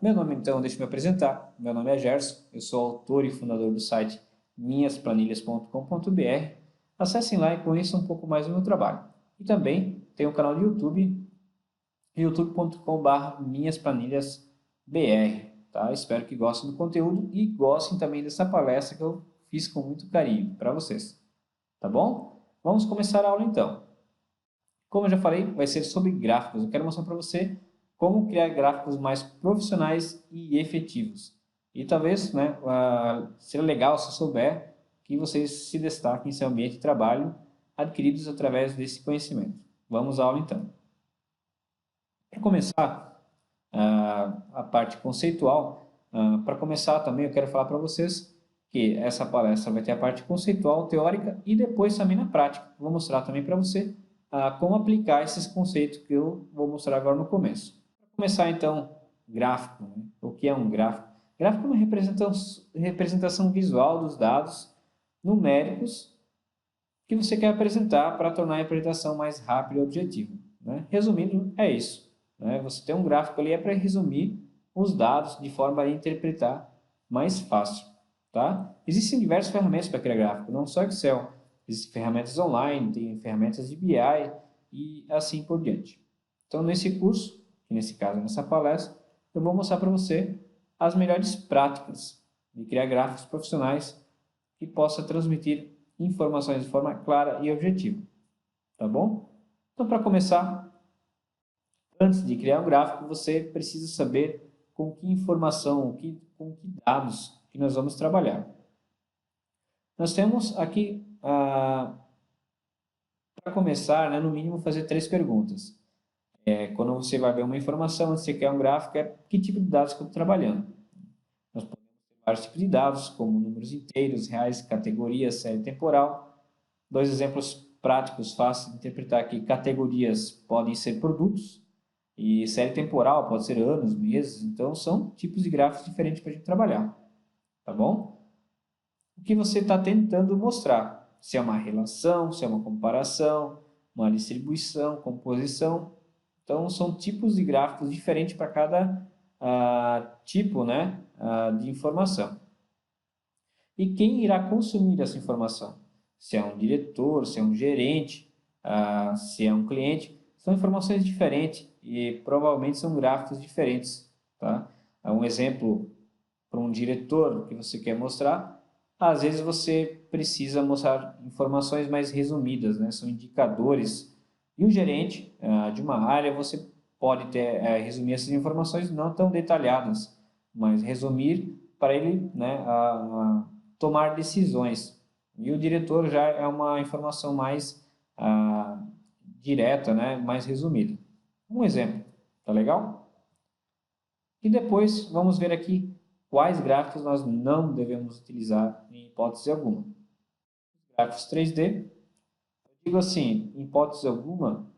Meu nome, então, deixa eu me apresentar. Meu nome é Gerson, eu sou autor e fundador do site minhasplanilhas.com.br. Acessem lá e conheçam um pouco mais do meu trabalho. E também tenho um canal de YouTube, youtube.com.br minhasplanilhasbr. Tá? Espero que gostem do conteúdo e gostem também dessa palestra que eu fiz com muito carinho para vocês. Tá bom? Vamos começar a aula então. Como eu já falei, vai ser sobre gráficos. Eu quero mostrar para você como criar gráficos mais profissionais e efetivos. E talvez, né, seria legal se eu souber que vocês se destaquem em seu ambiente de trabalho adquiridos através desse conhecimento. Vamos à aula então. Para começar a parte conceitual, para começar também eu quero falar para vocês que essa palestra vai ter a parte conceitual, teórica e depois também na prática. Vou mostrar também para você como aplicar esses conceitos que eu vou mostrar agora no começo. Para começar então, gráfico. Né? O que é um gráfico? Gráfico é uma representação visual dos dados numéricos que você quer apresentar para tornar a apresentação mais rápida e objetiva. Né? Resumindo, é isso. Né? Você tem um gráfico ali para resumir os dados de forma a interpretar mais fácil. Tá? Existem diversas ferramentas para criar gráfico, não só Excel. Existem ferramentas online, tem ferramentas de BI e assim por diante. Então, nesse curso, nesse caso, nessa palestra, eu vou mostrar para você as melhores práticas de criar gráficos profissionais que possa transmitir informações de forma clara e objetiva. Tá bom? Então, para começar, antes de criar um gráfico, você precisa saber com que informação, com que dados que nós vamos trabalhar. Nós temos aqui, para começar, né, no mínimo, fazer 3 perguntas. Quando você vai ver uma informação, antes de você criar um gráfico, é que tipo de dados que eu estou trabalhando. Nós podemos ter vários tipos de dados, como números inteiros, reais, categorias, série temporal. 2 exemplos práticos fáceis de interpretar aqui. Categorias podem ser produtos e série temporal pode ser anos, meses. Então, são tipos de gráficos diferentes para a gente trabalhar. Tá bom? O que você está tentando mostrar? Se é uma relação, se é uma comparação, uma distribuição, composição. Então, são tipos de gráficos diferentes para cada tipo, né, de informação. E quem irá consumir essa informação? Se é um diretor, se é um gerente, se é um cliente, são informações diferentes e provavelmente são gráficos diferentes. Tá? Um exemplo para um diretor que você quer mostrar, às vezes você precisa mostrar informações mais resumidas, né? São indicadores. E o gerente de uma área, você pode resumir essas informações não tão detalhadas, mas resumir para ele, né, tomar decisões. E o diretor já é uma informação mais direta, né, mais resumida. Um exemplo, tá legal? E depois vamos ver aqui quais gráficos nós não devemos utilizar em hipótese alguma. Gráficos 3D, eu digo assim, em hipótese alguma,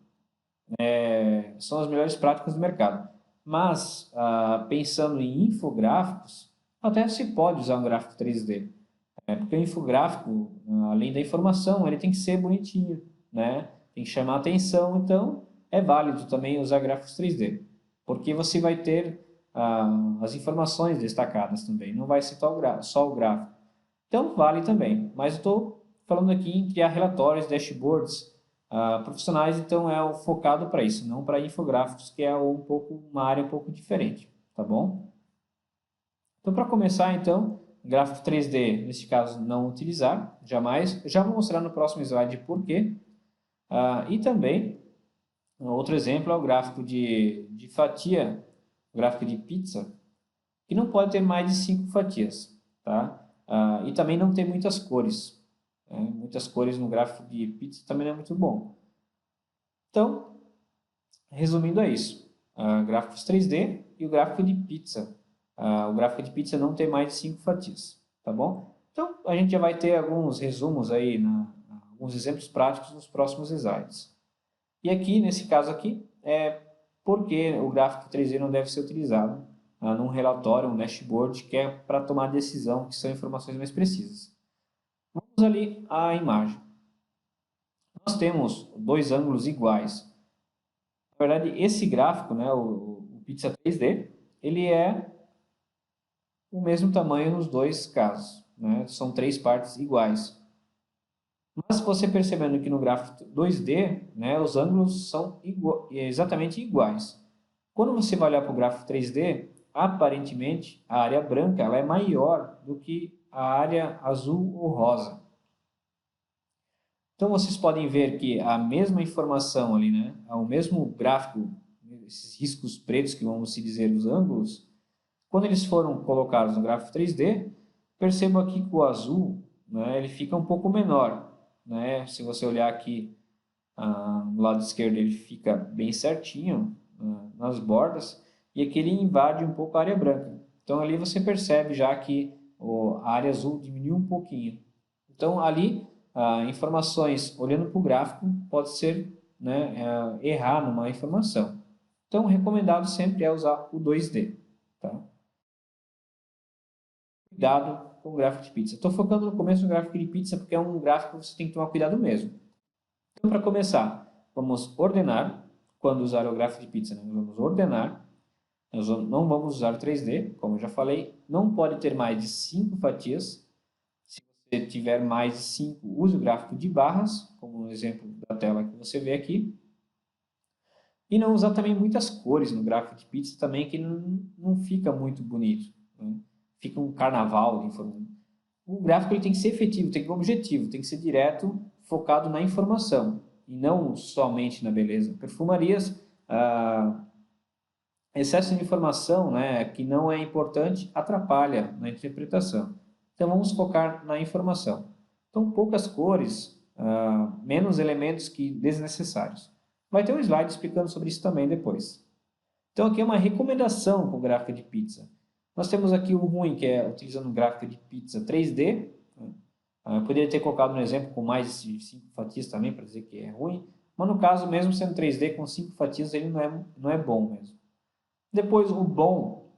são as melhores práticas do mercado. Mas, pensando em infográficos, até se pode usar um gráfico 3D. Porque o infográfico, além da informação, ele tem que ser bonitinho, né? Tem que chamar atenção, então é válido também usar gráficos 3D. Porque você vai ter as informações destacadas também, não vai ser só o gráfico. Então vale também, mas eu estou falando aqui em criar relatórios, dashboards profissionais, então é focado para isso, não para infográficos, que é uma área um pouco diferente, tá bom? Então, para começar, então, gráfico 3D, neste caso, não utilizar, jamais. Já vou mostrar no próximo slide por quê. E também, outro exemplo é o gráfico de fatia, o gráfico de pizza, que não pode ter mais de 5 fatias. Tá? E também não tem muitas cores. Muitas cores no gráfico de pizza também não é muito bom. Então, resumindo é isso. Gráficos 3D e o gráfico de pizza. O gráfico de pizza não tem mais de 5 fatias, tá bom? Então, a gente já vai ter alguns resumos aí, alguns exemplos práticos nos próximos slides. E aqui, nesse caso aqui, é porque o gráfico 3D não deve ser utilizado num relatório, um dashboard, que é para tomar decisão, que são informações mais precisas. Vamos ali à imagem. Nós temos 2 ângulos iguais. Na verdade, esse gráfico, né, o Pizza 3D, ele é o mesmo tamanho nos dois casos, né? São três partes iguais. Mas você percebendo que no gráfico 2D, né, os ângulos são exatamente iguais. Quando você vai olhar para o gráfico 3D, aparentemente a área branca ela é maior do que a área azul ou rosa. Então vocês podem ver que a mesma informação ali, né, o mesmo gráfico, esses riscos pretos que vamos se dizer os ângulos, quando eles foram colocados no gráfico 3D, perceba aqui que o azul, né, ele fica um pouco menor, né? Se você olhar aqui no lado esquerdo, ele fica bem certinho nas bordas, e aqui ele invade um pouco a área branca. Então ali você percebe já que a área azul diminuiu um pouquinho. Então ali, informações olhando para o gráfico pode ser, né, errar numa informação. Então o recomendado sempre é usar o 2D. Tá? Cuidado com o gráfico de pizza. Estou focando no começo do gráfico de pizza porque é um gráfico que você tem que tomar cuidado mesmo. Então, para começar, vamos ordenar. Quando usar o gráfico de pizza, né? Nós vamos ordenar. Nós não vamos usar 3D, como eu já falei. Não pode ter mais de 5 fatias. Se você tiver mais de 5, use o gráfico de barras, como no exemplo da tela que você vê aqui. E não usar também muitas cores no gráfico de pizza também, que não fica muito bonito. Né? Fica um carnaval de informação. O gráfico ele tem que ser efetivo, tem que ser objetivo, tem que ser direto, focado na informação e não somente na beleza. Perfumarias, excesso de informação, né, que não é importante, atrapalha na interpretação. Então vamos focar na informação. Então poucas cores, menos elementos que desnecessários. Vai ter um slide explicando sobre isso também depois. Então aqui é uma recomendação com gráfico de pizza. Nós temos aqui o ruim, que é utilizando um gráfico de pizza 3D. Eu poderia ter colocado um exemplo com mais de 5 fatias também, para dizer que é ruim. Mas no caso, mesmo sendo 3D com 5 fatias, ele não é bom mesmo. Depois, o bom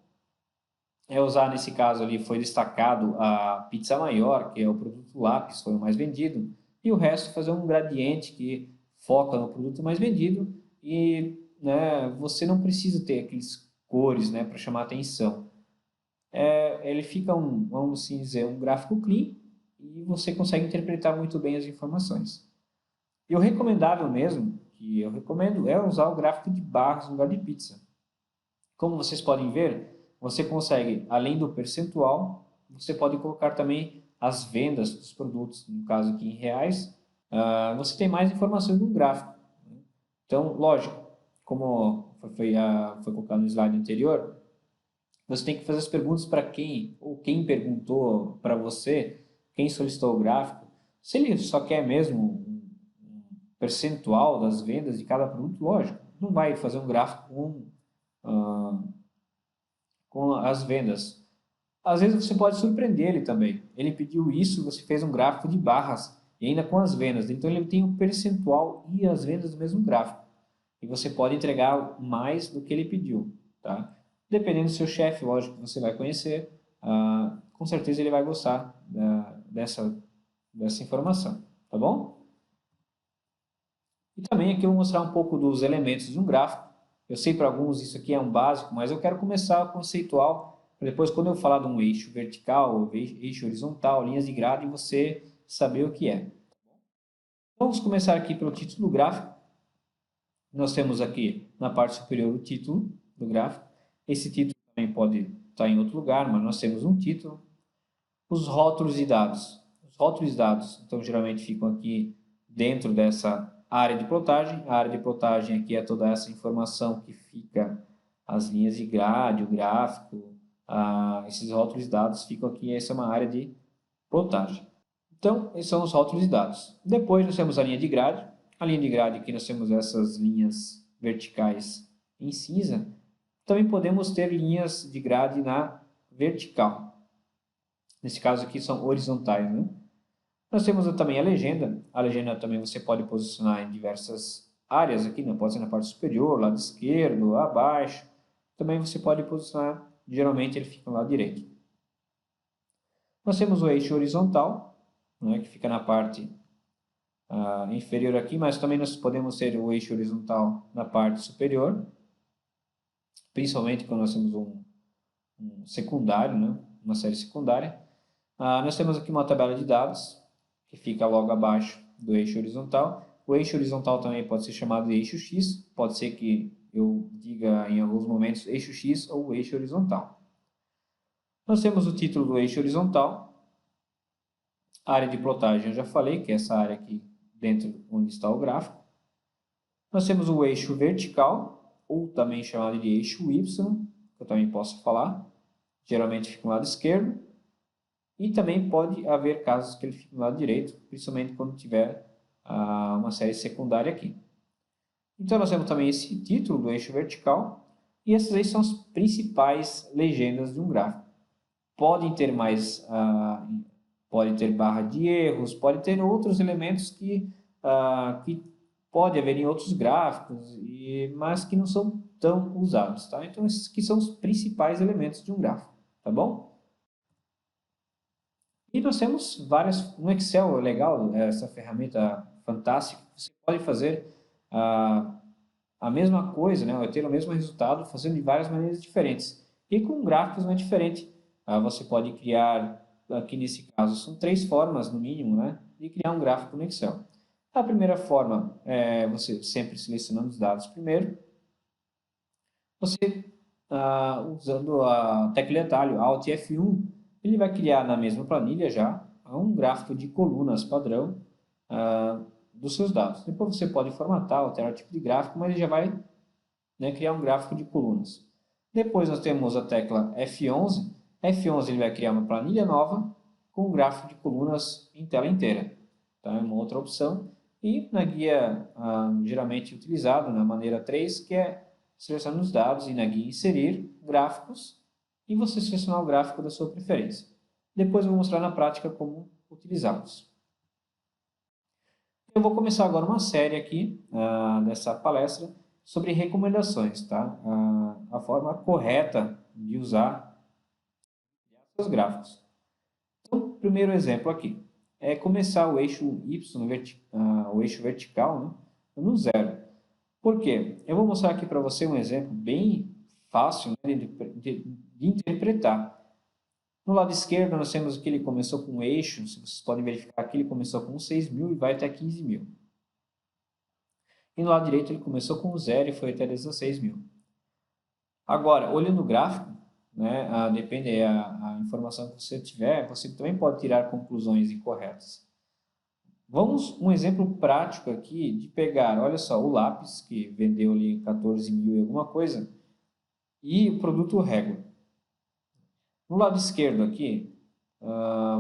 é usar, nesse caso ali, foi destacado a pizza maior, que é o produto lápis, foi o mais vendido. E o resto fazer um gradiente que foca no produto mais vendido e, né, você não precisa ter aqueles cores, né, para chamar atenção. Ele fica vamos assim dizer, um gráfico clean e você consegue interpretar muito bem as informações. E o recomendável mesmo, que eu recomendo, é usar o gráfico de barras no lugar de pizza. Como vocês podem ver, você consegue, além do percentual, você pode colocar também as vendas dos produtos, no caso aqui em reais, você tem mais informações no gráfico. Então, lógico, como foi colocado no slide anterior, você tem que fazer as perguntas para quem, ou quem perguntou para você, quem solicitou o gráfico. Se ele só quer mesmo um percentual das vendas de cada produto, lógico, não vai fazer um gráfico com as vendas. Às vezes você pode surpreender ele também. Ele pediu isso, você fez um gráfico de barras, e ainda com as vendas. Então ele tem o percentual e as vendas do mesmo gráfico. E você pode entregar mais do que ele pediu. Tá? Dependendo do seu chefe, lógico que você vai conhecer, com certeza ele vai gostar dessa informação, tá bom? E também aqui eu vou mostrar um pouco dos elementos de um gráfico. Eu sei para alguns isso aqui é um básico, mas eu quero começar conceitual, para depois quando eu falar de um eixo vertical, eixo horizontal, linhas de grade, você saber o que é. Vamos começar aqui pelo título do gráfico. Nós temos aqui na parte superior o título do gráfico. Esse título também pode estar em outro lugar, mas nós temos um título. Os rótulos de dados. Os rótulos de dados, então, geralmente ficam aqui dentro dessa área de plotagem. A área de plotagem aqui é toda essa informação que fica as linhas de grade, o gráfico, esses rótulos de dados ficam aqui. Essa é uma área de plotagem. Então, esses são os rótulos de dados. Depois nós temos a linha de grade. A linha de grade aqui nós temos essas linhas verticais em cinza. Também podemos ter linhas de grade na vertical. Nesse caso aqui são horizontais, né? Nós temos também a legenda. A legenda também você pode posicionar em diversas áreas aqui, né? Pode ser na parte superior, lado esquerdo, abaixo. Também você pode posicionar, geralmente ele fica no lado direito. Nós temos o eixo horizontal, né, que fica na parte inferior aqui, mas também nós podemos ter o eixo horizontal na parte superior, principalmente quando nós temos um secundário, né? uma série secundária. Nós temos aqui uma tabela de dados, que fica logo abaixo do eixo horizontal. O eixo horizontal também pode ser chamado de eixo X, pode ser que eu diga em alguns momentos eixo X ou eixo horizontal. Nós temos o título do eixo horizontal, a área de plotagem eu já falei, que é essa área aqui dentro onde está o gráfico. Nós temos o eixo vertical, ou também chamado de eixo Y, que eu também posso falar, geralmente fica no lado esquerdo, e também pode haver casos que ele fique no lado direito, principalmente quando tiver uma série secundária aqui. Então nós temos também esse título do eixo vertical, e essas aí são as principais legendas de um gráfico. Podem ter mais, pode ter barra de erros, pode ter outros elementos que pode haver em outros gráficos, mas que não são tão usados, tá? Então esses aqui são os principais elementos de um gráfico, tá bom? E nós temos várias, no Excel é legal, essa ferramenta fantástica, você pode fazer a mesma coisa, né, ou ter o mesmo resultado fazendo de várias maneiras diferentes. E com gráficos não é diferente. Você pode criar, aqui nesse caso, são 3 formas, no mínimo, né, de criar um gráfico no Excel. A primeira forma é você sempre selecionando os dados primeiro. Você, usando a tecla de atalho Alt F1, ele vai criar na mesma planilha já um gráfico de colunas padrão dos seus dados. Depois você pode formatar, alterar o tipo de gráfico, mas ele já vai, né, criar um gráfico de colunas. Depois nós temos a tecla F11. F11 ele vai criar uma planilha nova com um gráfico de colunas em tela inteira. Então é uma outra opção. E na guia geralmente utilizado, na maneira 3, que é selecionar os dados e na guia inserir gráficos e você selecionar o gráfico da sua preferência. Depois eu vou mostrar na prática como utilizá-los. Eu vou começar agora uma série aqui dessa palestra sobre recomendações, tá? A forma correta de usar os gráficos. Então, primeiro exemplo aqui é começar o eixo Y, o eixo vertical, né, no zero. Por quê? Eu vou mostrar aqui para você um exemplo bem fácil, né, de interpretar. No lado esquerdo, nós temos que ele começou com um eixo, se vocês podem verificar aqui, ele começou com 6.000 e vai até 15.000. E no lado direito, ele começou com 0 e foi até 16.000. Agora, olhando o gráfico, né, depende a informação que você tiver, você também pode tirar conclusões incorretas. Vamos um exemplo prático aqui de pegar, olha só, o lápis que vendeu ali 14.000 e alguma coisa e o produto régua. No lado esquerdo aqui,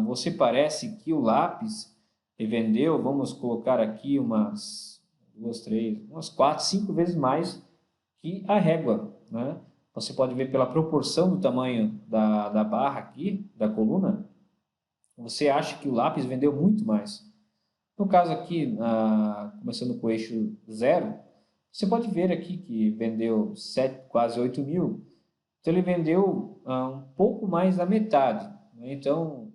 você parece que o lápis vendeu, vamos colocar aqui umas 2, 3, umas 4, 5 vezes mais que a régua, né? Você pode ver pela proporção do tamanho da barra aqui, da coluna, você acha que o lápis vendeu muito mais. No caso aqui, começando com o eixo 0, você pode ver aqui que vendeu quase 8.000, então ele vendeu um pouco mais da metade, né? Então,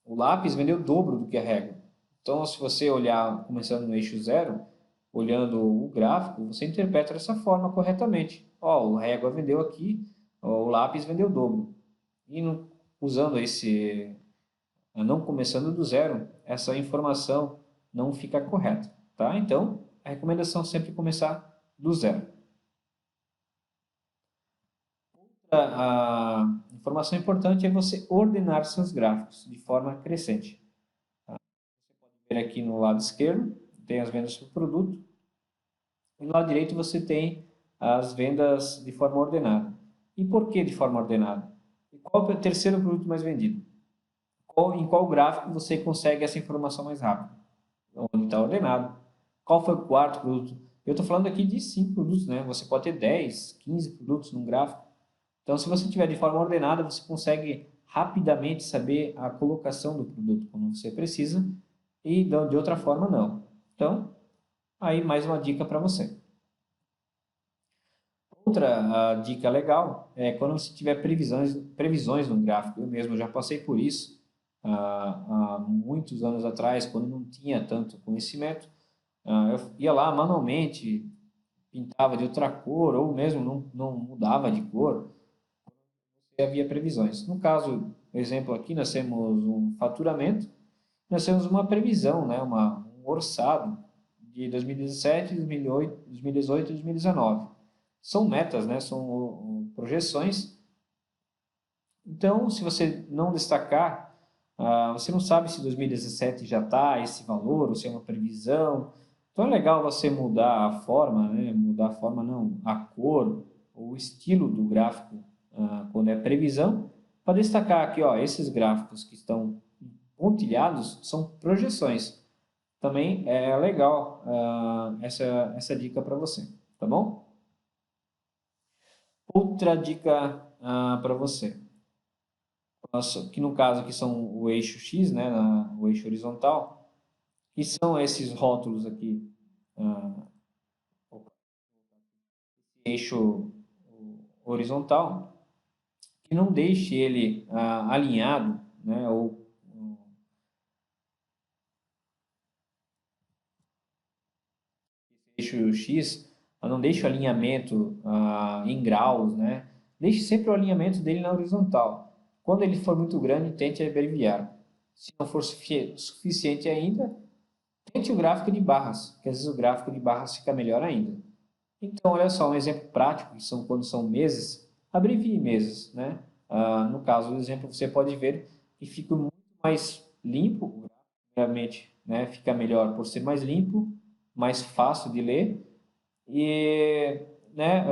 o lápis vendeu o dobro do que a régua. Então, se você olhar, começando no eixo 0, olhando o gráfico, você interpreta dessa forma corretamente. O régua vendeu aqui, o lápis vendeu o dobro. E usando esse, não começando do zero, essa informação não fica correta, tá? Então, a recomendação é sempre começar do zero. A informação importante é você ordenar seus gráficos de forma crescente. Tá? Você pode ver aqui no lado esquerdo, tem as vendas por produto, e no lado direito você tem as vendas de forma ordenada. E por que de forma ordenada? E qual é o terceiro produto mais vendido? Em qual gráfico você consegue essa informação mais rápido? Onde está ordenado. Qual foi o quarto produto? Eu estou falando aqui de 5 produtos, né? Você pode ter 10, 15 produtos num gráfico. Então, se você tiver de forma ordenada, você consegue rapidamente saber a colocação do produto como você precisa e de outra forma não. Então, aí mais uma dica para você. Outra dica legal é quando você tiver previsões no gráfico. Eu mesmo já passei por isso há muitos anos atrás, quando não tinha tanto conhecimento. Eu ia lá manualmente, pintava de outra cor ou mesmo não mudava de cor. havia previsões. No caso, exemplo aqui, nós temos um faturamento, nós temos uma previsão, né, um orçado de 2017, 2008, 2018 e 2019. São metas, né, são projeções. Então, se você não destacar, você não sabe se 2017 já está esse valor, ou se é uma previsão. Então, é legal você mudar a forma, né? Mudar a forma não, a cor, ou o estilo do gráfico, quando é previsão, para destacar aqui, ó, esses gráficos que estão pontilhados são projeções. Também é legal essa dica para você, tá bom? Outra dica para você, que no caso aqui são o eixo X, né, o eixo horizontal, que são esses rótulos aqui, eixo horizontal, que não deixe ele alinhado, né, ou eixo X, não deixe o alinhamento em graus, né, deixe sempre o alinhamento dele na horizontal. Quando ele for muito grande, tente abreviar. Se não for suficiente ainda, tente o gráfico de barras, que às vezes o gráfico de barras fica melhor ainda. Então, olha só, um exemplo prático, que são quando são meses, abrevie meses, né? No caso do exemplo, você pode ver que fica muito mais limpo, o gráfico, realmente, né? Fica melhor por ser mais limpo, mais fácil de ler e, né,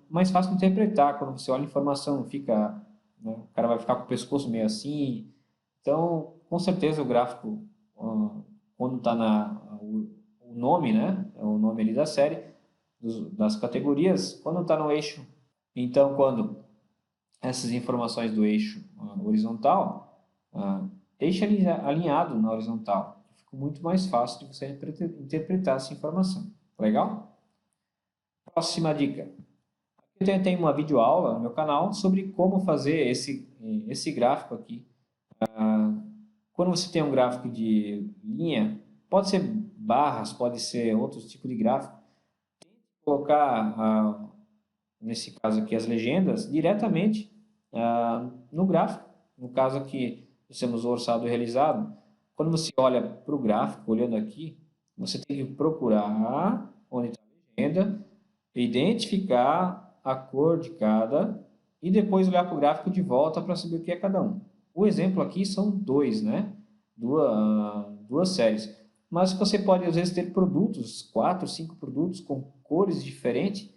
mais fácil de interpretar. Quando você olha a informação, fica, né, o cara vai ficar com o pescoço meio assim. Então, com certeza o gráfico, quando está o nome, né? É o nome ali da série, das categorias, quando está no eixo. Então, quando essas informações do eixo horizontal, deixa alinhado na horizontal. Fica muito mais fácil de você interpretar essa informação. Legal? Próxima dica. Eu tenho uma videoaula no meu canal sobre como fazer esse gráfico aqui. Quando você tem um gráfico de linha, pode ser barras, pode ser outros tipos de gráfico, colocar, nesse caso aqui, as legendas diretamente no gráfico. No caso aqui, nós temos o orçado realizado. Quando você olha para o gráfico, olhando aqui, você tem que procurar onde está a legenda, identificar a cor de cada e depois olhar para o gráfico de volta para saber o que é cada um. O exemplo aqui são dois, né? Duas séries. Mas você pode, às vezes, ter produtos, 4, 5 produtos com cores diferentes,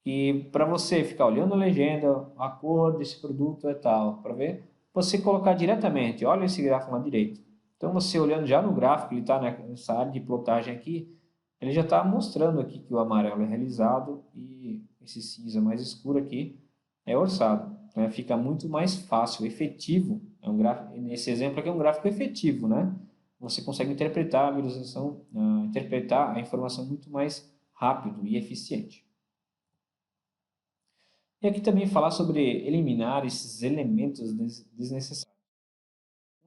e para você ficar olhando a legenda, a cor desse produto é tal, para ver, você colocar diretamente, olha esse gráfico lá direito. Então, você olhando já no gráfico, ele está nessa área de plotagem aqui, ele já está mostrando aqui que o amarelo é realizado e esse cinza mais escuro aqui é orçado. Então, fica muito mais fácil, efetivo. É um gráfico, nesse exemplo aqui é um gráfico efetivo, né? Você consegue interpretar a visualização, interpretar a informação muito mais rápido e eficiente. E aqui também falar sobre eliminar esses elementos desnecessários.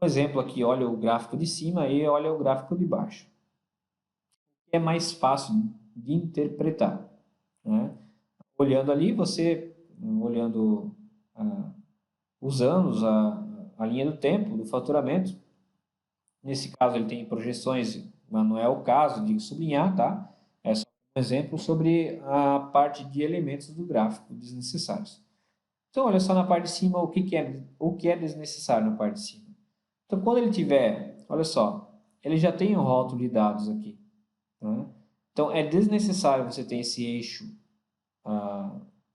Um exemplo aqui, olha o gráfico de cima e olha o gráfico de baixo. É mais fácil de interpretar, né? Olhando ali, você, olhando os anos, a linha do tempo, do faturamento, nesse caso ele tem projeções, mas não é o caso de sublinhar, tá? É só um exemplo sobre a parte de elementos do gráfico desnecessários. Então, olha só na parte de cima o que é desnecessário na parte de cima. Então, quando ele tiver, olha só, ele já tem um rótulo de dados aqui, né? Então, é desnecessário você ter esse eixo,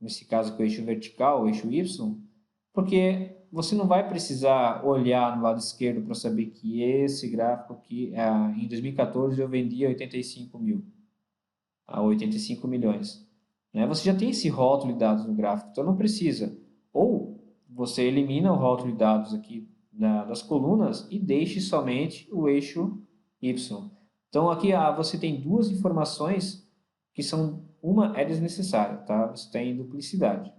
nesse caso que é o eixo vertical, o eixo Y, porque você não vai precisar olhar no lado esquerdo para saber que esse gráfico aqui, em 2014 eu vendia 85 mil, a 85 milhões. Né? Você já tem esse rótulo de dados no gráfico, então não precisa. Ou você elimina o rótulo de dados aqui das colunas e deixe somente o eixo Y. Então aqui você tem duas informações que são, uma é desnecessária, tá? Você tem duplicidade.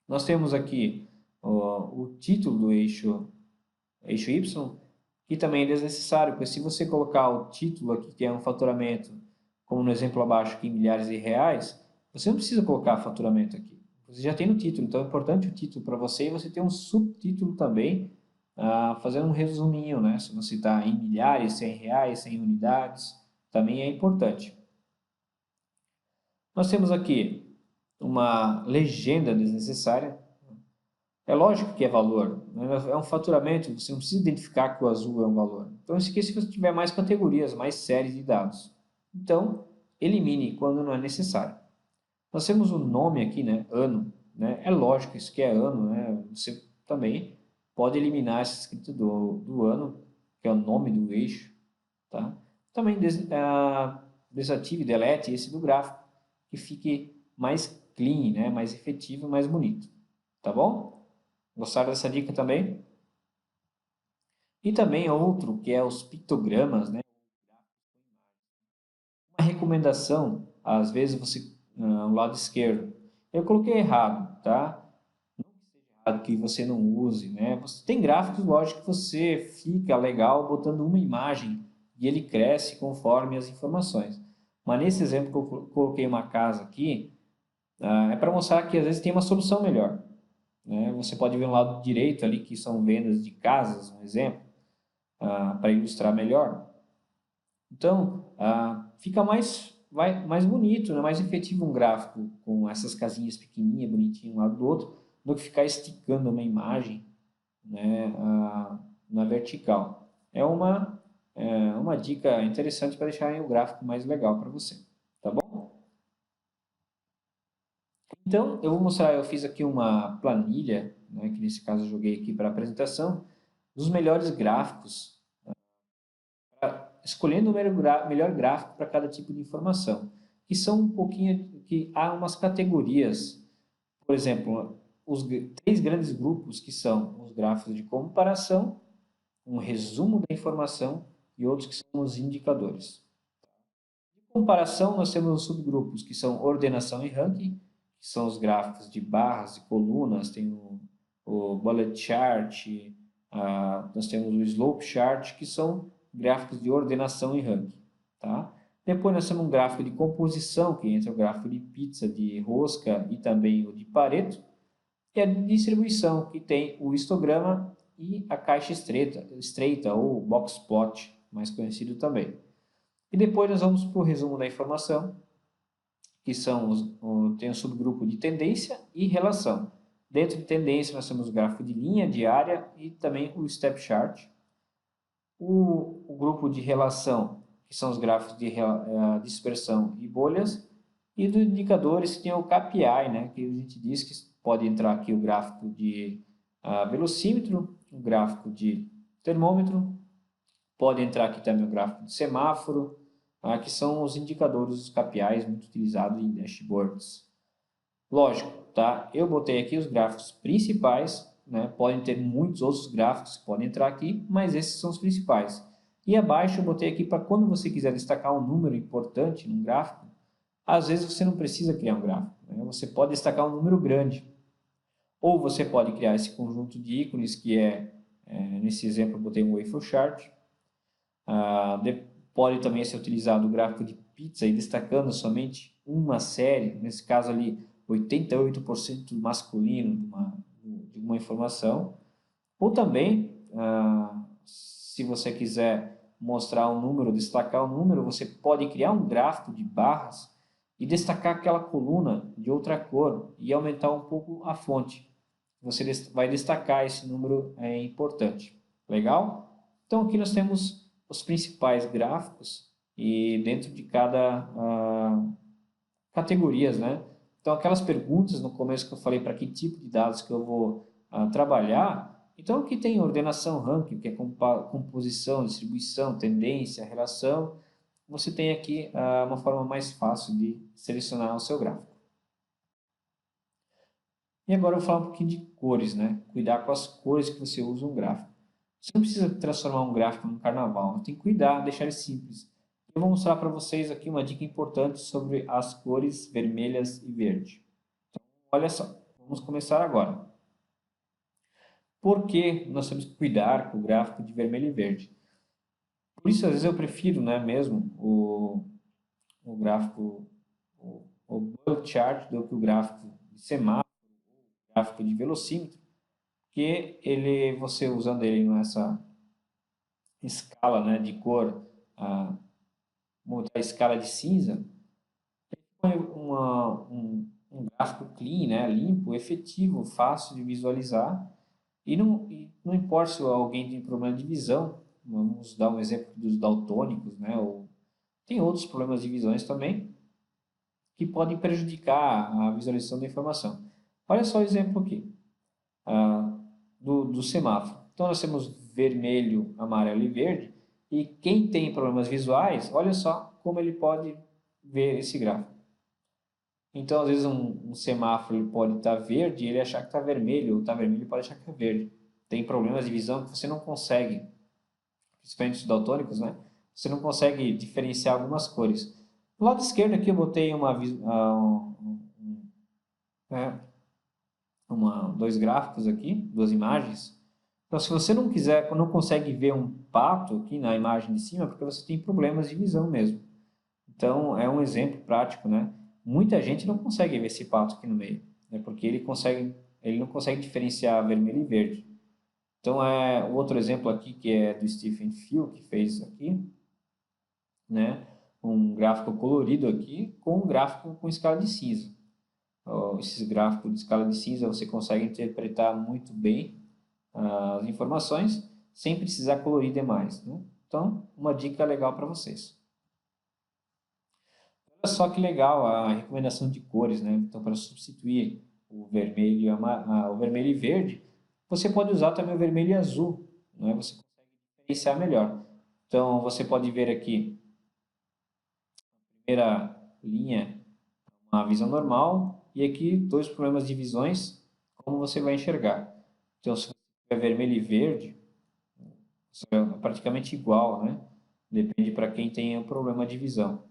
Nós temos aqui o título do eixo Y, que também é desnecessário, porque se você colocar o título aqui, que é um faturamento, como no exemplo abaixo aqui, em milhares de reais, você não precisa colocar faturamento aqui. você já tem no título, então é importante o título para você e você ter um subtítulo também, fazendo um resuminho, né? Se você está em milhares, 100 reais, 100 unidades, também é importante. Nós temos aqui uma legenda desnecessária. É lógico que é valor, né? É um faturamento, você não precisa identificar que o azul é um valor. Então, isso aqui se você tiver mais categorias, mais séries de dados. Então, elimine quando não é necessário. Nós temos o nome aqui, né? Ano. Né? É lógico, isso que é ano, né? Você também pode eliminar essa escrita do ano, que é o nome do eixo. Tá? Também desative, delete esse do gráfico, que fique mais clean, né? Mais efetivo e mais bonito. Tá bom? Gostaram dessa dica também? E também outro, que é os pictogramas, né? Uma recomendação, às vezes você, no lado esquerdo, eu coloquei errado, tá? Que você não use, né? Você tem gráficos, lógico, que você fica legal botando uma imagem e ele cresce conforme as informações. Mas nesse exemplo que eu coloquei uma casa aqui, é para mostrar que às vezes tem uma solução melhor, né? Você pode ver no lado direito ali que são vendas de casas, um exemplo, para ilustrar melhor. Então, fica mais bonito, né? Mais efetivo um gráfico com essas casinhas pequenininhas, bonitinho um lado do outro, do que ficar esticando uma imagem, né, na vertical. É uma dica interessante para deixar o gráfico mais legal para você, tá bom? Então, eu vou mostrar, eu fiz aqui uma planilha, né, que nesse caso eu joguei aqui para apresentação, dos melhores gráficos, escolhendo o melhor gráfico para cada tipo de informação, que são um pouquinho, que há umas categorias, por exemplo, os três grandes grupos que são os gráficos de comparação, um resumo da informação e outros que são os indicadores. De comparação, nós temos os subgrupos que são ordenação e ranking, que são os gráficos de barras e colunas, tem o bullet chart, nós temos o slope chart, que são gráficos de ordenação e ranking. Tá? Depois nós temos um gráfico de composição, que entra o gráfico de pizza, de rosca e também o de Pareto, e a distribuição, que tem o histograma e a caixa estreita ou box plot, mais conhecido também. E depois nós vamos para o resumo da informação, que são tem o subgrupo de tendência e relação. Dentro de tendência nós temos o gráfico de linha diária e também o step chart. O grupo de relação, que são os gráficos de dispersão e bolhas, e dos indicadores que tem o KPI, né, que a gente diz que pode entrar aqui o gráfico de velocímetro, o gráfico de termômetro, pode entrar aqui também o gráfico de semáforo, que são os indicadores dos KPIs muito utilizados em dashboards. Lógico, tá? Eu botei aqui os gráficos principais, né? Podem ter muitos outros gráficos que podem entrar aqui, mas esses são os principais. E abaixo eu botei aqui para quando você quiser destacar um número importante num gráfico, às vezes você não precisa criar um gráfico, né? Você pode destacar um número grande. Ou você pode criar esse conjunto de ícones que nesse exemplo eu botei um waffle chart. Pode também ser utilizado o gráfico de pizza e destacando somente uma série, nesse caso ali 88% masculino de uma informação. Ou também, se você quiser mostrar um número, destacar um número, você pode criar um gráfico de barras e destacar aquela coluna de outra cor e aumentar um pouco a fonte. Você vai destacar esse número importante. Legal? Então aqui nós temos os principais gráficos e dentro de cada categorias, né? Então aquelas perguntas no começo que eu falei para que tipo de dados que eu vou trabalhar, então aqui tem ordenação, ranking, que é composição, distribuição, tendência, relação, você tem aqui uma forma mais fácil de selecionar o seu gráfico. E agora eu vou falar um pouquinho de cores, né? Cuidar com as cores que você usa no gráfico. Você não precisa transformar um gráfico num carnaval, tem que cuidar, deixar ele simples. Eu vou mostrar para vocês aqui uma dica importante sobre as cores vermelhas e verde. Então, olha só, vamos começar agora. Por que nós temos que cuidar com o gráfico de vermelho e verde? Por isso, às vezes eu prefiro, né, mesmo o gráfico, o bullet chart do que o gráfico de semáforo gráfico de velocímetro, que você usando ele nessa escala, né, de cor, a escala de cinza, um gráfico clean, né, limpo, efetivo, fácil de visualizar, e não importa se alguém tem problema de visão, vamos dar um exemplo dos daltônicos, né, ou tem outros problemas de visões também, que podem prejudicar a visualização da informação. Olha só o exemplo aqui, do semáforo. Então, nós temos vermelho, amarelo e verde, e quem tem problemas visuais, olha só como ele pode ver esse gráfico. Então, às vezes, um semáforo ele pode estar verde e ele achar que está vermelho, ou está vermelho e pode achar que é verde. Tem problemas de visão que você não consegue, principalmente os daltônicos, né? Você não consegue diferenciar algumas cores. Do lado esquerdo aqui eu botei né, dois gráficos aqui, duas imagens. Então, se você não quiser, não consegue ver um pato aqui na imagem de cima, é porque você tem problemas de visão mesmo. Então, é um exemplo prático, né? Muita gente não consegue ver esse pato aqui no meio, né? Porque ele não consegue diferenciar vermelho e verde. Então, o outro exemplo aqui, que é do Stephen Field, que fez aqui, né? Um gráfico colorido aqui, com um gráfico com escala de cinza. Esses gráficos de escala de cinza você consegue interpretar muito bem as informações sem precisar colorir demais, né? Então, uma dica legal para vocês. Olha só que legal a recomendação de cores, né? Então, para substituir o vermelho, o vermelho e verde, você pode usar também o vermelho e azul, né? Você consegue diferenciar melhor. Então, você pode ver aqui, a primeira linha, uma visão normal, e aqui dois problemas de visões, como você vai enxergar. Então, se você tiver vermelho e verde, é praticamente igual, né? Depende para quem tem o problema de visão.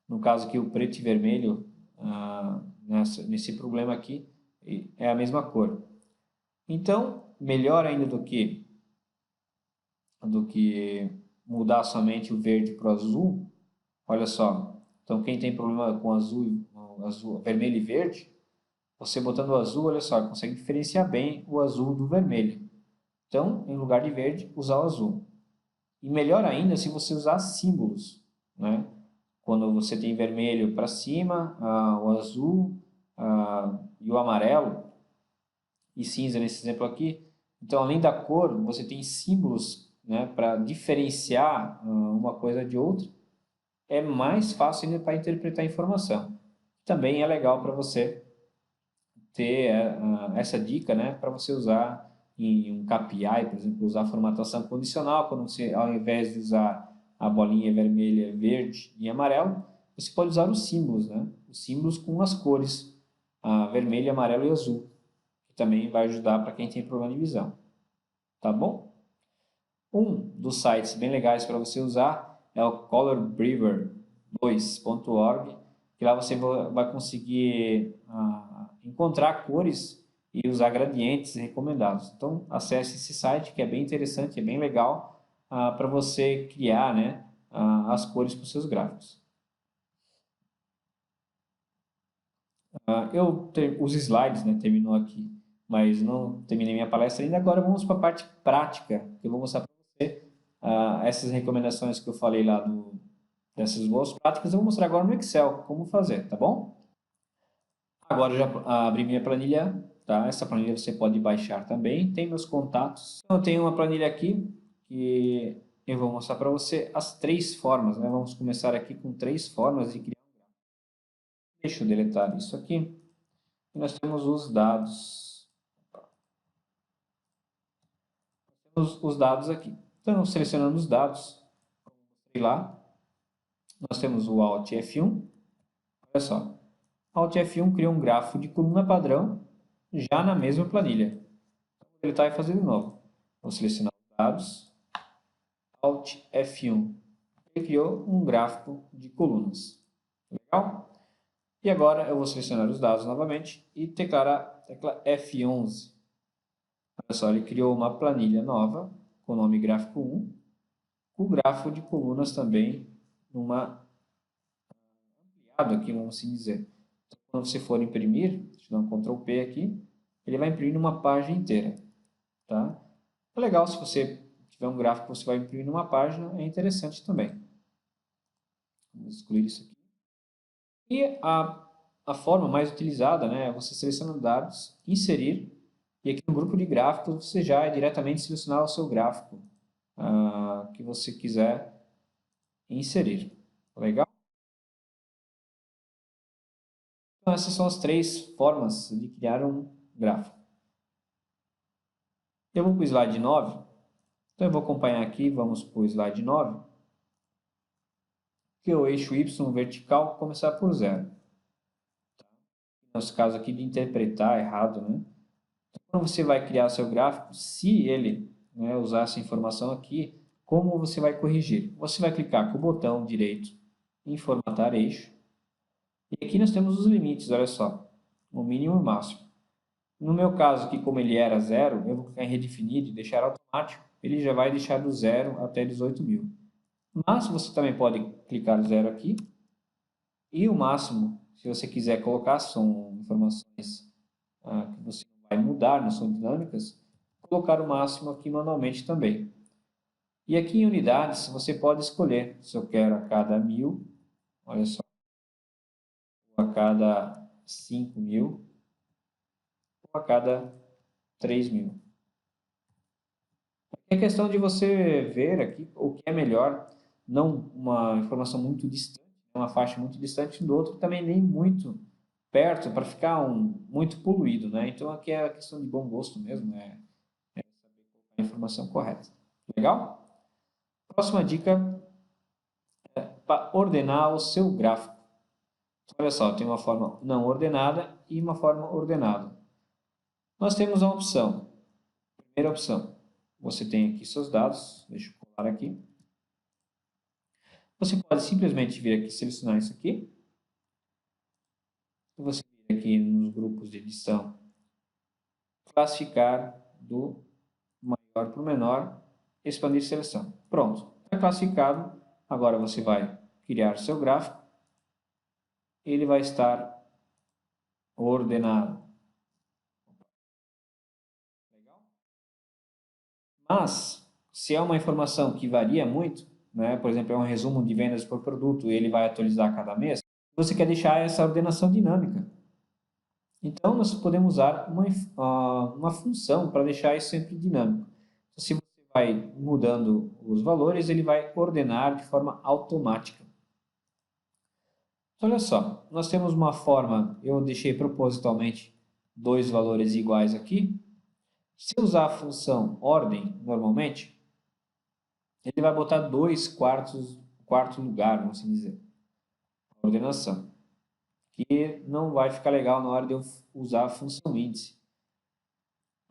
No caso aqui, o preto e vermelho, nesse problema aqui, é a mesma cor. Então, melhor ainda do que mudar somente o verde para o azul, olha só. Então, quem tem problema com azul, vermelho e verde, você botando o azul, olha só, consegue diferenciar bem o azul do vermelho. Então, em lugar de verde, usar o azul. E melhor ainda se você usar símbolos, né? Quando você tem vermelho para cima, o azul e o amarelo, e cinza nesse exemplo aqui. Então, além da cor, você tem símbolos, né, para diferenciar uma coisa de outra. É mais fácil ainda para interpretar a informação. Também é legal para você ter essa dica, né, para você usar em um KPI, por exemplo, usar a formatação condicional, quando você, ao invés de usar a bolinha vermelha, verde e amarelo, você pode usar os símbolos, né? Os símbolos com as cores vermelho, amarelo e azul, que também vai ajudar para quem tem problema de visão. Tá bom? Um dos sites bem legais para você usar é o colorbriver2.org, que lá você vai conseguir encontrar cores e usar gradientes recomendados. Então, acesse esse site que é bem interessante, é bem legal para você criar, né, as cores para os seus gráficos. Os slides, né, terminou aqui, mas não terminei minha palestra ainda. Agora vamos para a parte prática, que eu vou mostrar para você essas recomendações que eu falei lá dessas boas práticas. Eu vou mostrar agora no Excel como fazer, tá bom? Agora eu já abri minha planilha, tá? Essa planilha você pode baixar também. Tem meus contatos. Então, eu tenho uma planilha aqui que eu vou mostrar para você as três formas, né? Vamos começar aqui com três formas de criar um gráfico. Deixa eu deletar isso aqui. E nós temos os dados. Temos os dados aqui. Então, selecionando os dados, e lá, nós temos o Alt F1. Olha só. Alt F1 cria um gráfico de coluna padrão já na mesma planilha. Vou deletar e fazer de novo. Vou selecionar os dados. Alt F1. Ele criou um gráfico de colunas. Legal? E agora eu vou selecionar os dados novamente e teclar a tecla F11. Olha só, ele criou uma planilha nova com o nome gráfico 1, com o gráfico de colunas também ampliado aqui, vamos assim dizer. Então, quando você for imprimir, deixa eu dar um Ctrl P aqui, ele vai imprimir uma página inteira, tá? É legal se você tiver um gráfico que você vai imprimir numa página, é interessante também. Vamos excluir isso aqui. E a forma mais utilizada, né, é você selecionar dados, inserir, e aqui no grupo de gráficos você já diretamente selecionar o seu gráfico que você quiser inserir. Legal? Então essas são as 3 formas de criar um gráfico. Eu vou para o slide 9. Então eu vou acompanhar aqui, vamos para o slide 9. Que o eixo Y vertical começar por 0. Nosso caso aqui de interpretar errado, né? Então, quando você vai criar seu gráfico, se ele, né, usar essa informação aqui, como você vai corrigir? Você vai clicar com o botão direito em formatar eixo. E aqui nós temos os limites, olha só, o mínimo e o máximo. No meu caso aqui, como ele era 0, eu vou clicar em redefinir e deixar automático, ele já vai deixar do 0 até 18.000. Mas você também pode clicar 0 aqui, e o máximo, se você quiser colocar, são informações que você vai mudar, não são dinâmicas, colocar o máximo aqui manualmente também. E aqui em unidades, você pode escolher se eu quero a cada 1.000, olha só, ou a cada 5.000, ou a cada 3.000. É questão de você ver aqui o que é melhor, não uma informação muito distante, uma faixa muito distante do outro, também nem muito perto para ficar muito poluído, né? Então aqui é a questão de bom gosto mesmo, é saber colocar a informação correta. Legal? Próxima dica é para ordenar o seu gráfico. Olha só, tem uma forma não ordenada e uma forma ordenada. Nós temos uma opção. Primeira opção, você tem aqui seus dados, deixa eu colar aqui. Você pode simplesmente vir aqui selecionar isso aqui. Você vir aqui nos grupos de edição, classificar do maior para o menor, expandir seleção. Pronto, está classificado. Agora você vai criar seu gráfico. Ele vai estar ordenado. Legal? Mas, se é uma informação que varia muito, né, por exemplo, é um resumo de vendas por produto e ele vai atualizar cada mês, você quer deixar essa ordenação dinâmica. Então, nós podemos usar uma função para deixar isso sempre dinâmico. Então, se você vai mudando os valores, ele vai ordenar de forma automática. Então, olha só, nós temos uma forma, eu deixei propositalmente 2 valores iguais aqui. Se eu usar a função ordem, normalmente, ele vai botar 2 quarto lugar, vamos assim dizer, a ordenação. Que não vai ficar legal na hora de eu usar a função índice.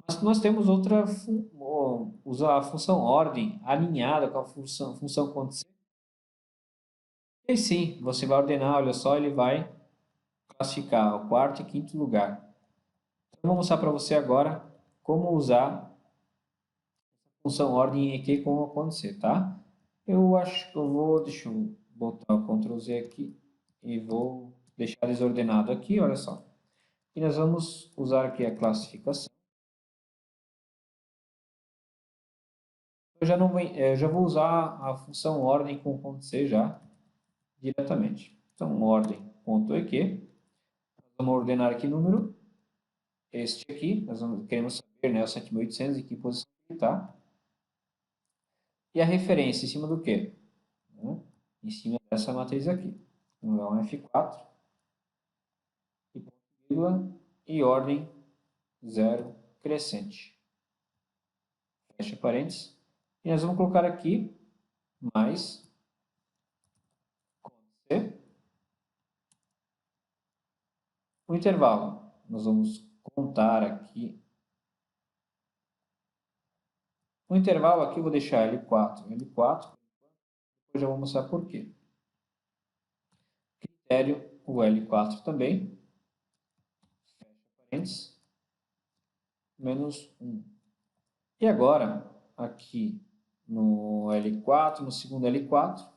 Mas nós temos usar a função ordem alinhada com a função acontecer. E aí sim, você vai ordenar, olha só, ele vai classificar o quarto e quinto lugar. Então, eu vou mostrar para você agora como usar a função ordem aqui com acontecer, tá? Eu acho que eu vou, deixa eu botar o Ctrl Z aqui e vou deixar desordenado aqui, olha só. E nós vamos usar aqui a classificação. Eu já vou usar a função ordem com acontecer já diretamente. Então, ordem.eq, vamos ordenar aqui número, este aqui, queremos saber, né, o 7.800 em que posição ele está. E a referência em cima do quê? Né? Em cima dessa matriz aqui. Então, é um F4, e ponto, vírgula, e ordem 0 crescente. Fecha parênteses. E nós vamos colocar aqui mais acontecer. O intervalo, nós vamos contar aqui. O intervalo aqui eu vou deixar L4, L4, depois já vou mostrar por quê. Critério, o L4 também, fecha parênteses, menos 1. E agora, aqui no L4, no segundo L4,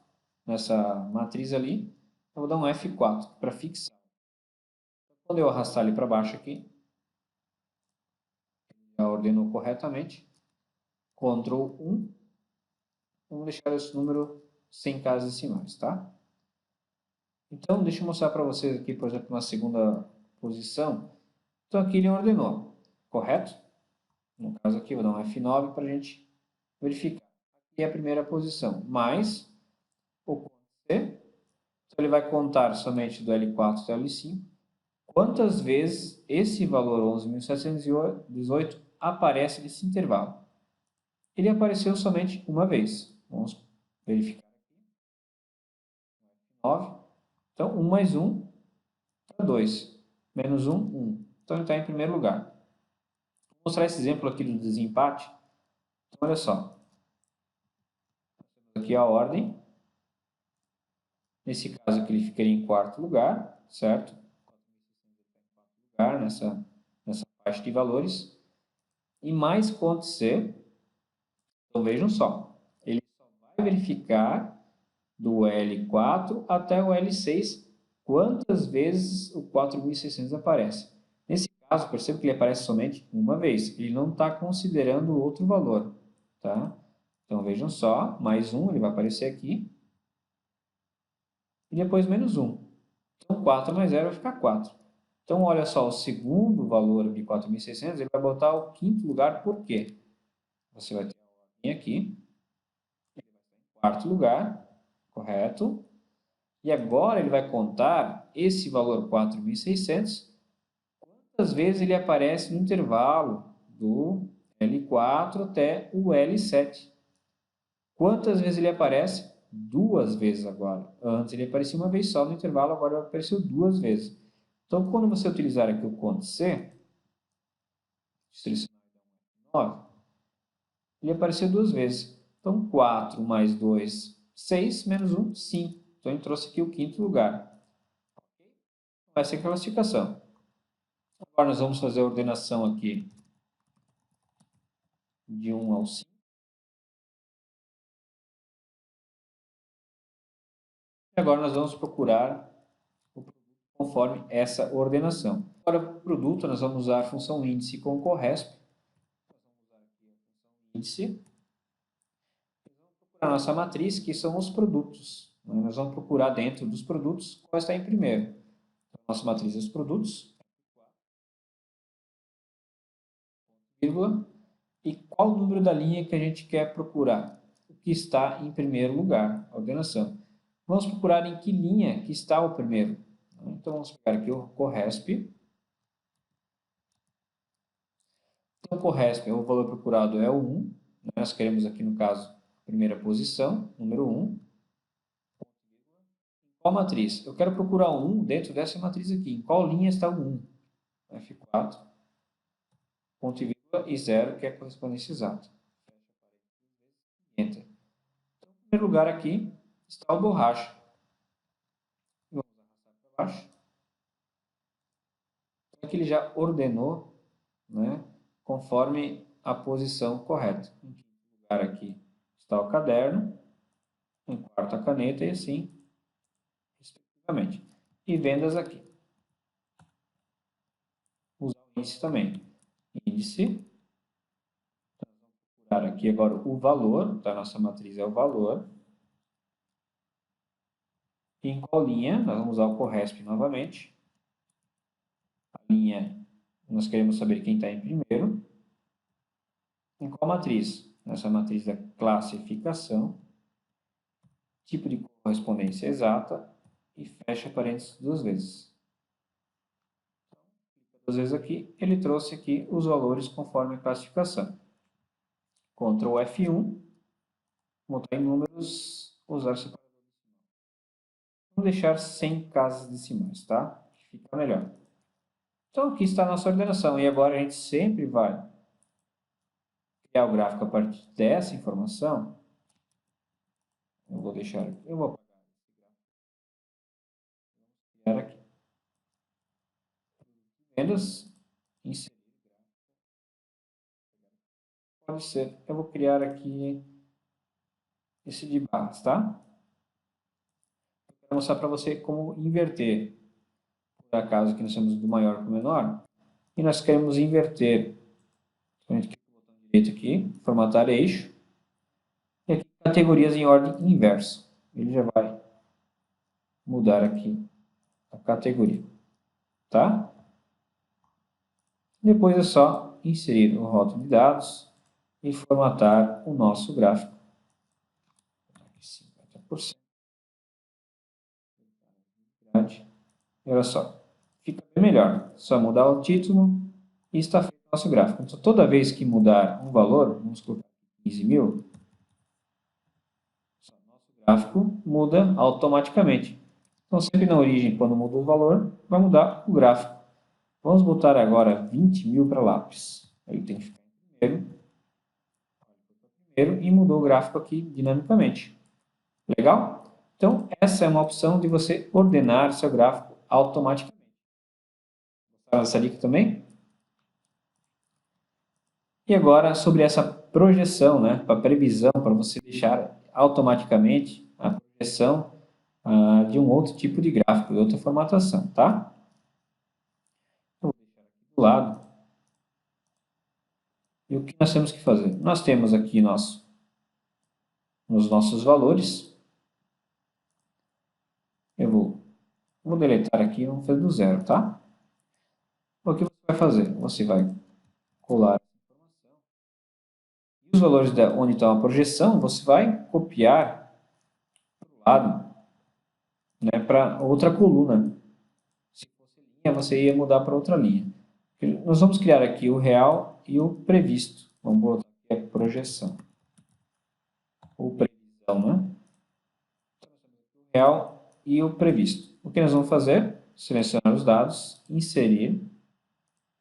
nessa matriz ali, eu vou dar um F4 para fixar. Quando eu arrastar ele para baixo aqui, já ordenou corretamente. Ctrl 1. Vamos deixar esse número sem casas decimais, tá? Então, deixa eu mostrar para vocês aqui, por exemplo, na segunda posição. Então, aqui ele ordenou, correto? No caso aqui, vou dar um F9 para a gente verificar. Aqui é a primeira posição, mais o Ctrl C. Então, ele vai contar somente do L4 até o L5. Quantas vezes esse valor 11.718 aparece nesse intervalo? Ele apareceu somente uma vez. Vamos verificar aqui. 9. Então, 1 mais 1 dá 2. Menos 1, 1. Então, ele está em primeiro lugar. Vou mostrar esse exemplo aqui do desempate. Então, olha só. Aqui a ordem. Nesse caso aqui, ele ficaria em quarto lugar, certo? Nessa faixa de valores. E mais Ctrl C. Então, vejam só. Ele só vai verificar do L4 até o L6 quantas vezes o 4.600 aparece. Nesse caso, perceba que ele aparece somente uma vez. Ele não está considerando outro valor. Tá? Então, vejam só. Mais um, ele vai aparecer aqui. E depois menos 1. Então, 4 mais 0 vai ficar 4. Então, olha só, o segundo valor de 4.600, ele vai botar o quinto lugar, por quê? Você vai ter a ordem aqui, ele vai estar em quarto lugar, correto? E agora ele vai contar esse valor 4.600, quantas vezes ele aparece no intervalo do L4 até o L7. Quantas vezes ele aparece? Duas vezes agora. Antes ele aparecia uma vez só no intervalo, agora ele apareceu duas vezes. Então, quando você utilizar aqui o Ctrl C, distribuição 9, ele apareceu duas vezes. Então, 4 mais 2, 6, menos 1, 5. Então, ele trouxe aqui o quinto lugar. Essa é a classificação. Agora, nós vamos fazer a ordenação aqui de 1 ao 5. E agora, nós vamos procurar o produto conforme essa ordenação. Para o produto, nós vamos usar a função índice com o corresp. Nós vamos usar aqui a função índice. Vamos procurar a nossa matriz, que são os produtos. Nós vamos procurar dentro dos produtos qual está em primeiro. Então, nossa matriz é os produtos, vírgula, e qual o número da linha que a gente quer procurar? O que está em primeiro lugar, a ordenação. Vamos procurar em que linha que está o primeiro. Então, vamos pegar aqui o corresp. Então, o corresp, o valor procurado é o 1. Nós queremos aqui, no caso, a primeira posição, número 1. Qual matriz? Eu quero procurar o 1 dentro dessa matriz aqui. Em qual linha está o 1? F4, ponto e vírgula, e 0, que é a correspondência exata. Enter. Então, em primeiro lugar aqui está o borracha. Vamos arrastar para baixo. Então, aqui ele já ordenou, né, conforme a posição correta. Em quinto lugar aqui está o caderno, em quarto a caneta e assim, respectivamente. E vendas aqui. Usar o índice também. Índice. Então, nós vamos procurar aqui agora o valor, tá? Nossa matriz é o valor. E em qual linha? Nós vamos usar o corresp novamente. A linha, nós queremos saber quem está em primeiro. Em qual matriz? Nessa matriz da classificação. Tipo de correspondência exata. E fecha parênteses duas vezes. Duas vezes aqui, ele trouxe aqui os valores conforme a classificação. Ctrl F1. Botar em números, usar separador decimal. Vamos deixar sem casas decimais, tá? Fica melhor. Então, aqui está a nossa ordenação. E agora a gente sempre vai criar o gráfico a partir dessa informação. Eu vou deixar aqui. Eu vou apagar esse gráfico. Vamos criar aqui. Vendas. Inserir gráfico. Pode ser. Eu vou criar aqui esse de barras, tá? Eu quero mostrar para você como inverter. por acaso aqui nós temos do maior para o menor, e nós queremos inverter. Então, a gente clica no botão direito aqui, formatar eixo, e aqui categorias em ordem inversa. Ele já vai mudar aqui a categoria, tá? Depois é só inserir o rótulo de dados e formatar o nosso gráfico. 50%. E olha só, fica bem melhor. Só mudar o título e está feito o nosso gráfico. Então, toda vez que mudar um valor, vamos colocar 15 mil, o nosso gráfico muda automaticamente. Então, sempre na origem, quando muda o valor, vai mudar o gráfico. Vamos botar agora 20 mil para lápis. Ele tem que ficar em primeiro e mudou o gráfico aqui dinamicamente. Legal? Então, essa é uma opção de você ordenar seu gráfico automaticamente. Gostaram dessa dica também? E agora, sobre essa projeção, né? A previsão, para você deixar automaticamente a projeção de um outro tipo de gráfico, de outra formatação, tá? Então, vou deixar aqui do lado. E o que nós temos que fazer? Nós temos aqui nos nossos valores. Eu vou deletar aqui, vamos fazer do zero, tá? O que você vai fazer? Você vai colar a informação. E os valores onde está a projeção, você vai copiar para o lado, né, para outra coluna. Se fosse linha, você ia mudar para outra linha. Nós vamos criar aqui o real e o previsto. Vamos botar aqui a projeção. Ou previsão, né? Então, nós temos aqui o real e o previsto. O que nós vamos fazer? Selecionar os dados, inserir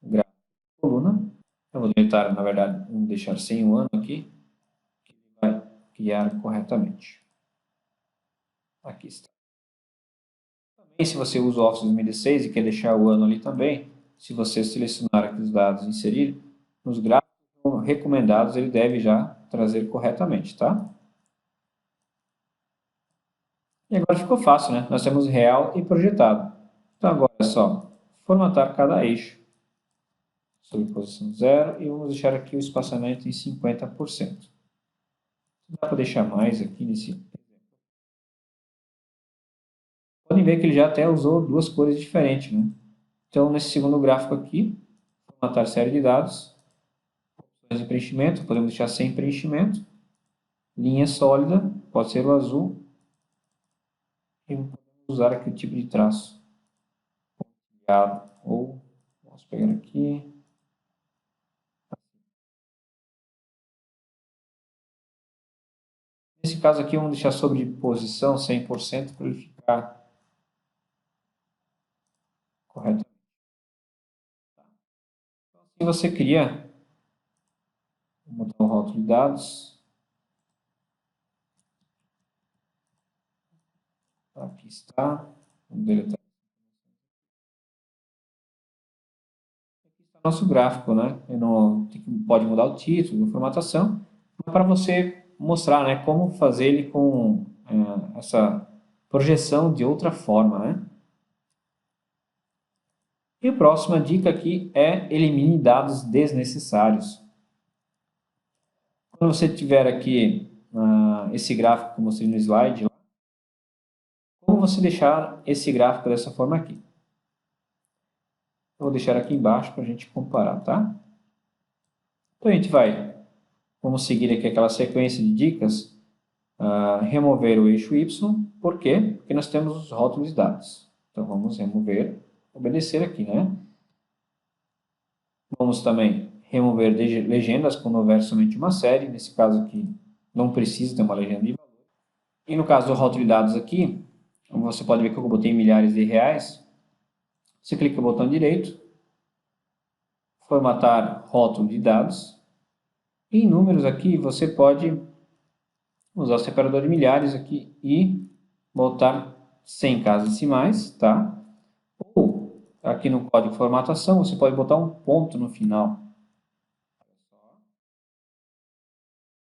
gráfico de coluna. Eu vou deletar, na verdade, vamos deixar sem o ano aqui, que ele vai criar corretamente. Aqui está. Também, se você usa o Office 2016 e quer deixar o ano ali também, se você selecionar aqui os dados e inserir, nos gráficos recomendados ele deve já trazer corretamente, tá? E agora ficou fácil, né? Nós temos real e projetado. Então agora é só formatar cada eixo sobre posição 0 e vamos deixar aqui o espaçamento em 50%. Dá para deixar mais aqui nesse exemplo. Podem ver que ele já até usou duas cores diferentes, né? Então, nesse segundo gráfico aqui, formatar série de dados, opções de preenchimento, podemos deixar sem preenchimento, linha sólida, pode ser o azul, e podemos usar aqui o tipo de traço, ou, vamos pegar aqui, nesse caso aqui, vamos deixar sobre posição 100% para ele ficar correto. Então, assim você cria, vou botar o rótulo de dados, aqui está, vamos deletar. Aqui está o nosso gráfico, né? Pode mudar o título, a formatação, para você mostrar, né, como fazer ele com essa projeção de outra forma, né? E a próxima dica aqui é elimine dados desnecessários. Quando você tiver aqui esse gráfico que eu mostrei no slide, como você deixar esse gráfico dessa forma aqui? Eu vou deixar aqui embaixo para a gente comparar, tá? Então a gente vamos seguir aqui aquela sequência de dicas, remover o eixo Y, por quê? Porque nós temos os rótulos de dados. Então vamos remover, obedecer aqui, né? Vamos também remover legendas quando houver somente uma série, nesse caso aqui não precisa ter uma legenda de valor. E no caso do rótulo de dados aqui, você pode ver que eu botei milhares de reais, você clica no botão direito, formatar rótulo de dados, e em números aqui você pode usar o separador de milhares aqui e botar 100 casas decimais, tá? Ou aqui no código de formatação você pode botar um ponto no final.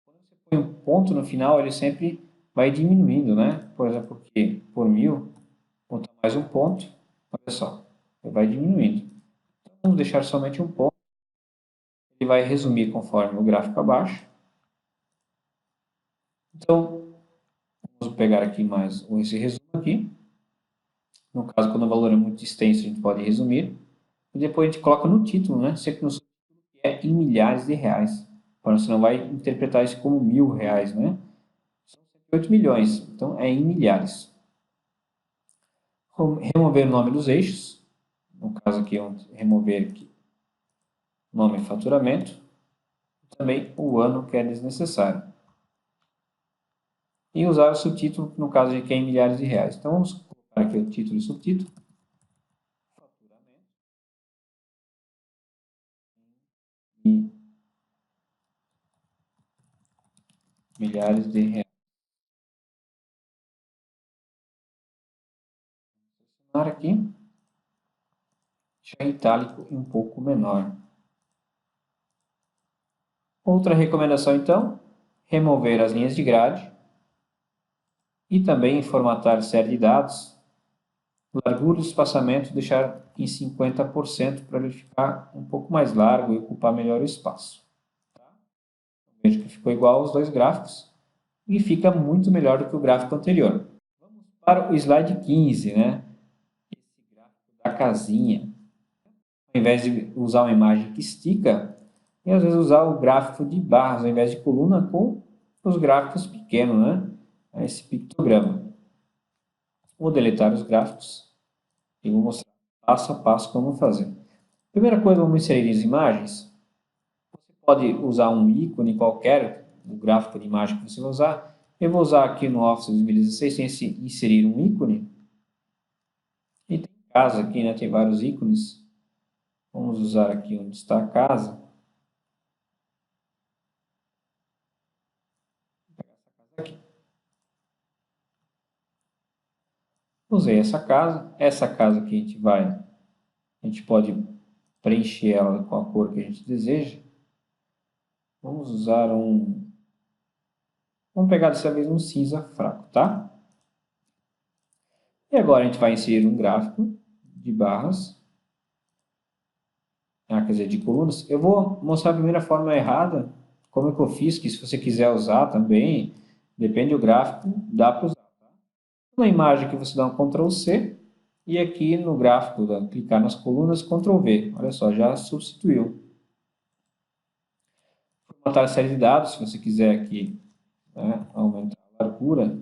Quando você põe um ponto no final, ele sempre vai diminuindo, né? Por exemplo, aqui por 1000, botar mais um ponto, olha só, vai diminuindo. Então, vamos deixar somente um ponto. Ele vai resumir conforme o gráfico abaixo. Então, vamos pegar aqui mais esse resumo aqui. No caso, quando o valor é muito extenso, a gente pode resumir. E depois a gente coloca no título, né? Sempre no título que é em milhares de reais. Para você não vai interpretar isso como R$ 1.000, né? São 108 milhões, então é em milhares. Remover o nome dos eixos. No caso aqui, vamos remover aqui nome e faturamento. Também o ano que é desnecessário. E usar o subtítulo, no caso de que é em milhares de reais. Então vamos colocar aqui o título e subtítulo. Faturamento. E milhares de reais. Vou selecionar aqui. Já em itálico e um pouco menor. Outra recomendação, então, remover as linhas de grade e também formatar série de dados, largura do espaçamento deixar em 50% para ele ficar um pouco mais largo e ocupar melhor o espaço. Veja que ficou igual aos dois gráficos e fica muito melhor do que o gráfico anterior. Vamos para o slide 15, né? Esse gráfico da casinha. Ao invés de usar uma imagem que estica, e às vezes usar o gráfico de barras ao invés de coluna com os gráficos pequenos, né? Esse pictograma. Vou deletar os gráficos e vou mostrar passo a passo como fazer. Primeira coisa, vamos inserir as imagens. Você pode usar um ícone qualquer, o gráfico de imagem que você vai usar. Eu vou usar aqui no Office 2016, sem inserir um ícone. E tem casa aqui, né? Tem vários ícones. Vamos usar aqui onde está a casa. Aqui. Usei essa casa. Essa casa aqui a gente pode preencher ela com a cor que a gente deseja. Vamos usar vamos pegar dessa vez um cinza fraco, tá? E agora a gente vai inserir um gráfico de barras, quer dizer, de colunas. Eu vou mostrar a primeira forma errada, como é que eu fiz, que se você quiser usar também, depende do gráfico, dá para usar. Tá? Na imagem que você dá um Ctrl C, e aqui no gráfico, clicar nas colunas, Ctrl V. Olha só, já substituiu. Formatar a série de dados, se você quiser aqui, né, aumentar a largura,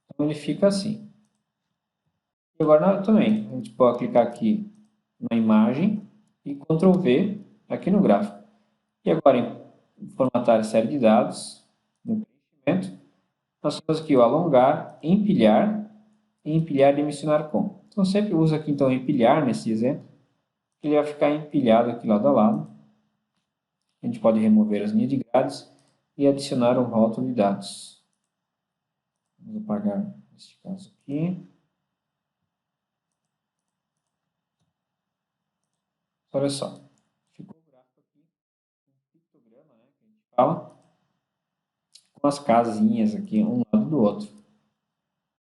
então ele fica assim. E agora também, a gente pode clicar aqui na imagem e Ctrl V aqui no gráfico. E agora em formatar a série de dados, no preenchimento, nós temos aqui o alongar, empilhar e empilhar dimensionar com. Então sempre usa aqui então empilhar nesse exemplo, que ele vai ficar empilhado aqui lado a lado. A gente pode remover as linhas de grades e adicionar um rótulo de dados. Vamos apagar neste caso aqui. Olha só, ficou o gráfico aqui, um pictograma, né, que a gente fala, com as casinhas aqui, um lado do outro.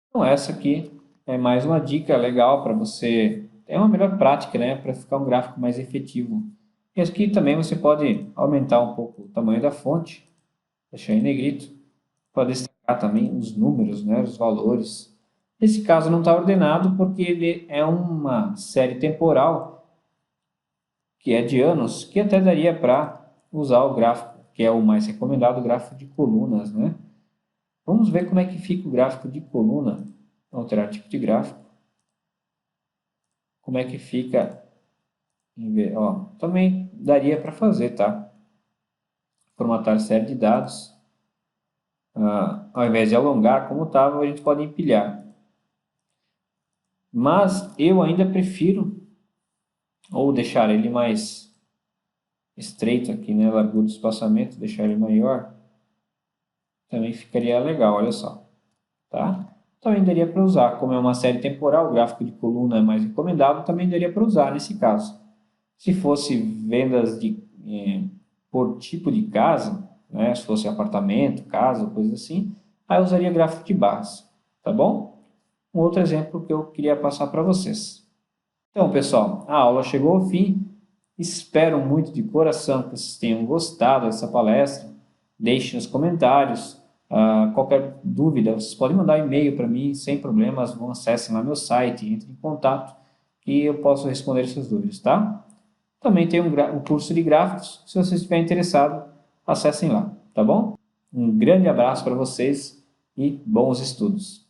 Então essa aqui é mais uma dica legal para você, é uma melhor prática, né, para ficar um gráfico mais efetivo. E aqui também você pode aumentar um pouco o tamanho da fonte, deixar em negrito, pode destacar também os números, né, os valores. Nesse caso não está ordenado porque ele é uma série temporal que é de anos, que até daria para usar o gráfico, que é o mais recomendado, o gráfico de colunas, né? Vamos ver como é que fica o gráfico de coluna. Alterar tipo de gráfico. Como é que fica? Ó, também daria para fazer, tá? Formatar série de dados. Ao invés de alongar, como estava, a gente pode empilhar. Mas eu ainda prefiro ou deixar ele mais estreito aqui, né? Largura do espaçamento, deixar ele maior. Também ficaria legal, olha só. Tá? Também daria para usar, como é uma série temporal, o gráfico de coluna é mais recomendado, também daria para usar nesse caso. Se fosse vendas por tipo de casa, né, se fosse apartamento, casa, coisa assim, aí eu usaria gráfico de barras, tá bom? Um outro exemplo que eu queria passar para vocês. Então, pessoal, a aula chegou ao fim. Espero muito de coração que vocês tenham gostado dessa palestra. Deixe nos comentários. Qualquer dúvida, vocês podem mandar um e-mail para mim, sem problemas. Acessem lá meu site, entrem em contato e eu posso responder essas dúvidas, tá? Também tem um curso de gráficos. Se vocês estiverem interessados, acessem lá, tá bom? Um grande abraço para vocês e bons estudos.